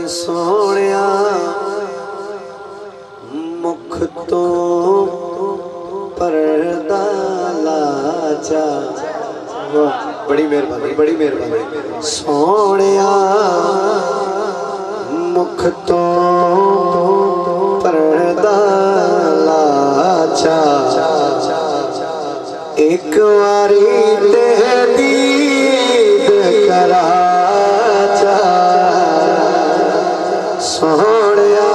सोनिया मुख तो पर्दा लाचा। बड़ी मेहरबानी, बड़ी मेहरबानी। सोनिया मुख तो पर्दा लाचा, एक वारी तेरी कराचा। सोनिया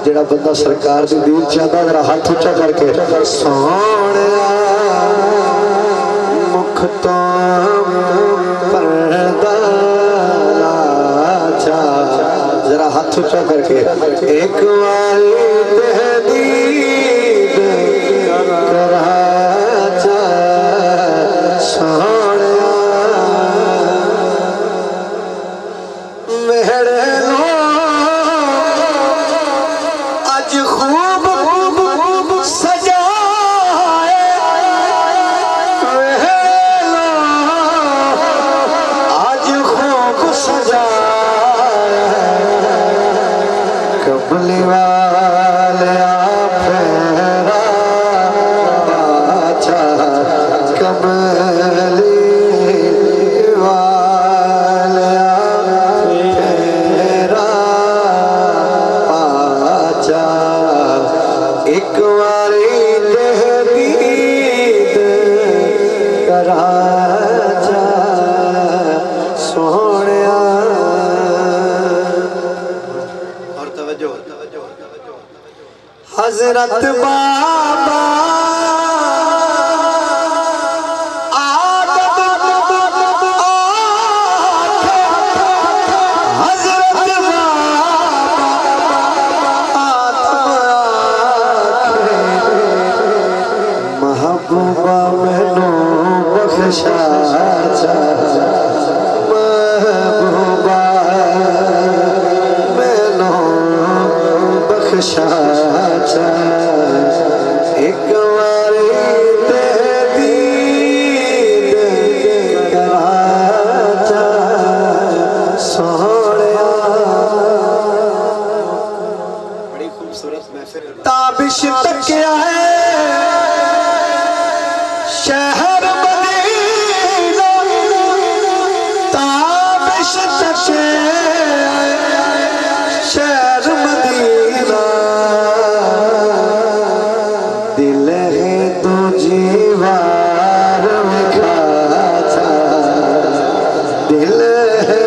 जेड़ा बंदा सरकार की दीन चाहता जरा हाथ उच्चा करके सोनिया मुख तो पर्दा लाचा, जरा हाथ उच्चा करके एक वारी दीद कराचा। सोनिया मेरे आज खूब सजाए, आज खूब सजाए, कमली वाले फेरा पाचा, कमली वाले फेरा पाचा, एक वारी दीद कराचा। सोनिया और तवज्जो हजरत बाबा महबूबा मैनू बख्शा, महबूबा मैनू बख्शा, एक वारी दीद कराचा। सोनिया बड़ी खूबसूरत महफिल ताबिश तक है शहर मदीना, ताबिश तक शहर मदीना, दिल है तो जीवार में खाचा, दिल है